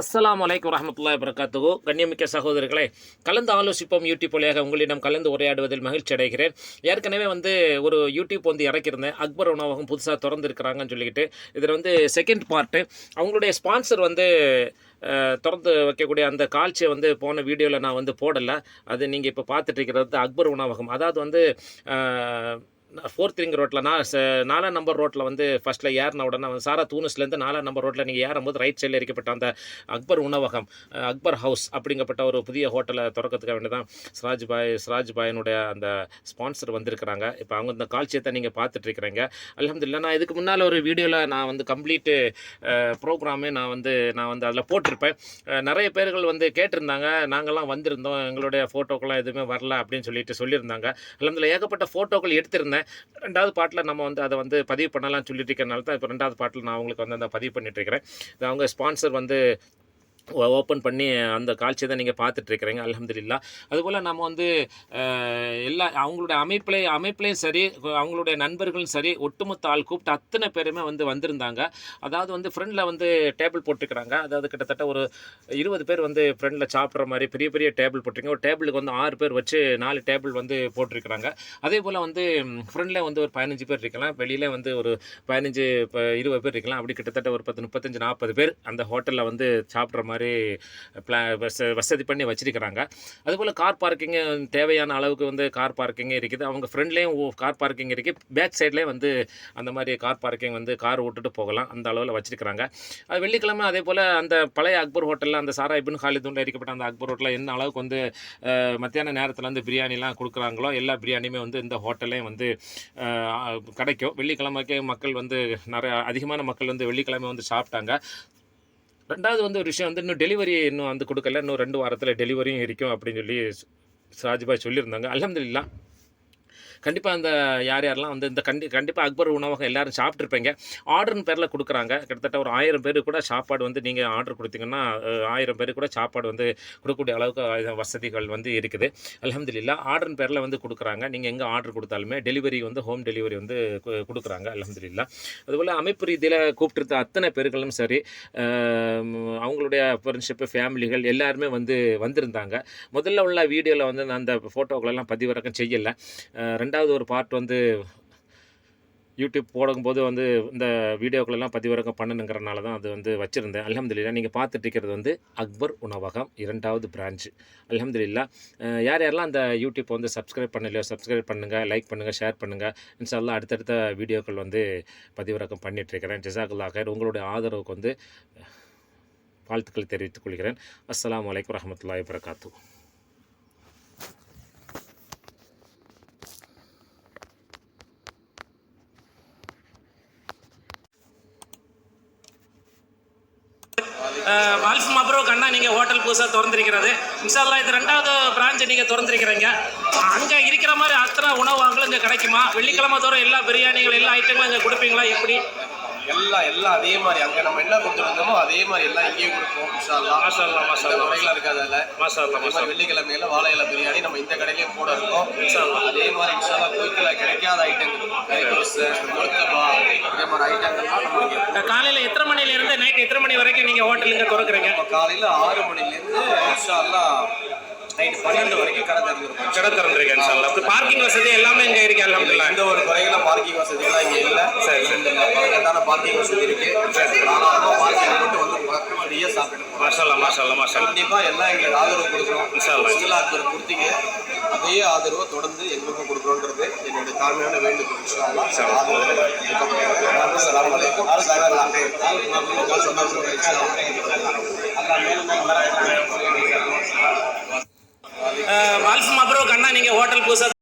அஸ்ஸலாமு அலைக்கும் வரஹ்மத்துல்லாஹி வபரகாத்துஹு. கண்ணியமிக்க சகோதரர்களே, கலந்து ஆலோசிப்போம் யூடியூப் வழியாக உங்களிடம் கலந்து உரையாடுவதில் மகிழ்ச்சி அடைகிறேன். ஏற்கனவே ஒரு யூடியூப் இறக்கியிருந்தேன். அக்பர் உணவகம் புதுசாக திறந்துருக்கிறாங்கன்னு சொல்லிக்கிட்டு. இதில் செகண்ட் பார்ட்டு அவங்களுடைய ஸ்பான்சர் திறந்து வைக்கக்கூடிய அந்த காட்சியை போன வீடியோவில் நான் போடலை. அது நீங்கள் இப்போ பார்த்துட்டு இருக்கிறது அக்பர் உணவகம். அதாவது 4th ரிங் ரோட்டில் 4 நம்பர் ரோட்டில் ஃபஸ்ட்டில் ஏறின உடனே சாரா தூனஸ்லேருந்து 4 நம்பர் ரோட்டில் நீங்கள் ஏறும்போது ரைட் சைடில் இருக்கப்பட்ட அந்த அக்பர் உணவகம், அக்பர் ஹவுஸ் அப்படிங்கப்பட்ட ஒரு புதிய ஹோட்டலை திறக்கிறதுக்காக வேண்டி தான் சிராஜ் பாயினுடைய அந்த ஸ்பான்சர் வந்திருக்கிறாங்க. இப்போ அவங்க இந்த காட்சியத்தை நீங்கள் பார்த்துட்ருக்கிறீங்க. அல்ஹம்துலில்லாஹ். நான் இதுக்கு முன்னால் ஒரு வீடியோவில் நான் கம்ப்ளீட்டு ப்ரோக்ராமே நான் அதில் போட்டிருப்பேன். நிறைய பேர்கள் கேட்டிருந்தாங்க, நாங்கள்லாம் வந்திருந்தோம், எங்களுடைய ஃபோட்டோக்கெல்லாம் எதுவுமே வரல அப்படின்னு சொல்லியிருந்தாங்க. அல்ஹம்துலில்லாஹ் ஏகப்பட்ட ஃபோட்டோக்கள் எடுத்திருந்தேன். 2வது பாட்டில் நம்ம அதை பதிவு பண்ணலாம்னு சொல்லிட்டு இருக்கிறனால தான் இப்போ 2வது பாட்டில் நான் உங்களுக்கு அந்த பதிவு பண்ணிட்டுருக்கிறேன். அவங்க ஸ்பான்சர் ஓப்பன் பண்ணி அந்த காட்சியை தான் நீங்கள் பார்த்துட்ருக்கிறீங்க. அல்ஹம்துலில்லாஹ். அதுபோல் நம்ம எல்லா அவங்களுடைய அமைப்புலேயும் சரி, அவங்களுடைய நண்பர்களும் சரி, ஒட்டுமொத்த ஆள் கூப்பிட்டு அத்தனை பேருமே வந்திருந்தாங்க. அதாவது ஃப்ரெண்டில் டேபிள் போட்டுருக்கிறாங்க. அதாவது கிட்டத்தட்ட ஒரு 20 பேர் ஃப்ரெண்டில் சாப்பிட்ற மாதிரி பெரிய பெரிய டேபிள் போட்டிருக்காங்க. ஒரு டேபிளுக்கு 6 பேர் வச்சு 4 டேபிள் போட்டிருக்கிறாங்க. அதே போல் ஃப்ரெண்டில் ஒரு 15 பேர் இருக்கலாம், வெளியில் ஒரு 15 20 பேர் இருக்கலாம். அப்படி கிட்டத்தட்ட ஒரு 10 35 40 பேர் அந்த ஹோட்டலில் சாப்பிட்ற மாதிரி வசதி பண்ணி வச்சிருக்கிறாங்க. அதுபோல் கார் பார்க்கிங்கு தேவையான அளவுக்கு கார் பார்க்கிங்கே இருக்குது. அவங்க ஃப்ரெண்ட்லேயும் கார் பார்க்கிங் இருக்குது, பேக் சைட்லேயே அந்த மாதிரி கார் பார்க்கிங் கார் ஓட்டுட்டு போகலாம், அந்த அளவில் வச்சிருக்கிறாங்க. அது வெள்ளிக்கிழமை அதே போல் அந்த பழைய அக்பர் ஹோட்டலில் அந்த சாரா இப்னு ஹாலிதுன்ல இருக்கப்பட்ட அந்த அக்பர் ஹோட்டலில் என்ன அளவுக்கு மத்தியான நேரத்தில் பிரியாணிலாம் கொடுக்குறாங்களோ எல்லா பிரியாணியுமே இந்த ஹோட்டல்லையும் கிடைக்கும். வெள்ளிக்கிழமைக்கு மக்கள் நிறைய அதிகமான மக்கள் வெள்ளிக்கிழமை சாப்பிட்டாங்க. 2வது ஒரு விஷயம் இன்னும் டெலிவரி இன்னும் கொடுக்கல. இன்னும் 2 வாரத்தில் டெலிவரியும் இருக்கும் அப்படின்னு சிராஜ் பாய் சொல்லியிருந்தாங்க. அல்ஹம்துலில்லாஹ். கண்டிப்பாக யாரெல்லாம் இந்த கண்டிப்பாக அக்பர் உணவகம் எல்லோரும் சாப்பிட்ருப்பீங்க. ஆர்டர்னு பேரில் கொடுக்குறாங்க. கிட்டத்தட்ட ஒரு 1000 பேர் கூட சாப்பாடு நீங்கள் ஆர்டர் கொடுத்தீங்கன்னா 1000 பேர் கூட சாப்பாடு கொடுக்கக்கூடிய அளவுக்கு வசதிகள் இருக்குது. அல்ஹம்துலில்லாஹ். ஆர்டர்னு பேரில் கொடுக்குறாங்க. நீங்கள் எங்கே ஆர்டர் கொடுத்தாலுமே டெலிவரி ஹோம் டெலிவரி கொடுக்குறாங்க. அல்ஹம்துலில்லாஹ். அதுபோல் அமைப்பு ரீதியில் கூப்பிட்டுருந்த அத்தனை பேர்களும் சரி, அவங்களுடைய ஃப்ரெண்ட்ஷிப்பு ஃபேமிலிகள் எல்லாருமே வந்திருந்தாங்க. முதல்ல உள்ள வீடியோவில் நான் அந்த ஃபோட்டோக்களெல்லாம் பதிவிறக்கம் செய்யலை. 2வது ஒரு பார்ட் யூடியூப் போடும்போது இந்த வீடியோக்களெல்லாம் பதிவிறக்கம் பண்ணணுங்கிறனால தான் அது வச்சுருந்தேன். அல்ஹம்துலில்லாஹ். நீங்கள் பார்த்துட்டு இருக்கிறது அக்பர் உணவகம் 2வது பிரான்ச்சு. அல்ஹம்துலில்லாஹ். யாரெல்லாம் அந்த யூடியூப் சப்ஸ்கிரைப் பண்ணலையோ சப்ஸ்கிரைப் பண்ணுங்கள், லைக் பண்ணுங்கள், ஷேர் பண்ணுங்கள். இன்ஷா அல்லாஹ் அடுத்தடுத்த வீடியோக்கள் பதிவிறக்கம் பண்ணிகிட்ருக்கிறேன். ஜஸாக்கல்லாஹ் கைர். உங்களுடைய ஆதரவுக்கு வாழ்த்துக்களை தெரிவித்துக் கொள்கிறேன். அஸ்ஸலாமு அலைக்கும் வரஹ்மத்துல்லாஹி வபரகாத்துஹு. வால்ஃப் மப்ரூக் அண்ணா, நீங்கள் ஹோட்டல் புதுசாக திறந்திருக்கிறது. இன்ஷா அல்லாஹ் இது 2வது பிரான்ச்சு நீங்கள் திறந்திருக்கிறீங்க. அங்கே இருக்கிற மாதிரி அத்தனை உணவகங்களும் இங்கே கிடைக்குமா? வெள்ளிக்கிழமை தோறும் எல்லா பிரியாணிகள் எல்லா ஐட்டங்களும் இங்கே கொடுப்பீங்களா? எப்படி? எல்லாம் அதே மாதிரி அங்கே நம்ம என்ன கொடுத்துருந்தோமோ அதே மாதிரி எல்லாம் இங்கேயும் கொடுப்போம். இன்ஷா அல்லாஹ். மாஷா அல்லாஹ், மாஷா அல்லாஹ். குறைகளாக இருக்காது. அதில் மாஷா அல்லாஹ், மாஷா அல்லாஹ். வெள்ளிக்கிழமையில வாழை இலை பிரியாணி நம்ம இந்த கடையிலையும் போட இருக்கோம். இன்ஷா அல்லாஹ். அதே மாதிரி இன்ஷா அல்லாஹ் குயிக்கில் கிடைக்காத ஐட்டங்கள், கைதோசை, முழுக்கபா, இதே மாதிரி ஐட்டங்கள்லாம் நம்ம காலையில் எத்தனை மணிலேருந்து நைட் எத்தனை மணி வரைக்கும் நீங்கள் ஹோட்டல் இங்கே திறக்கிறீங்க? காலையில் 6 மணிலேருந்து இன்ஷா அல்லாஹ் நைட்டு 12 வரைக்கும் கடை திறந்துருக்கோம். கடை திறந்துருக்கேன். இன்ஷா அல்லாஹ். பார்க்கிங் வசதி எல்லாமே இங்கே இருக்கு. அல்ஹம்துலில்லாஹ். எந்த ஒரு குறைகளும் பார்க்கிங் வசதியெல்லாம் இங்கே இல்லை. சரி. கரெக்டான பார்க்கிங் வசதி இருக்கு. தாராளமாக பார்க்கிங் போட்டு மக்கள் ஃப்ரீயாக சாப்பிடுவோம். மாஷா அல்லாஹ், மாஷா அல்லாஹ், மாஷா அல்லாஹ். கண்டிப்பாக எல்லாம் எங்களுக்கு ஆதரவு கொடுக்குறோம். இன்ஷா அல்லாஹ். சிங்கிள் ஆக்பர் கொடுத்தீங்க, அதே ஆதரவை தொடர்ந்து எங்களுக்கும் கொடுக்குறோன்றது என்னுடைய தாழ்மையான வேண்டுகோள். வால்ஃப் மப்ரூக் அண்ணா, நீங்கள் ஹோட்டல் புதுசாக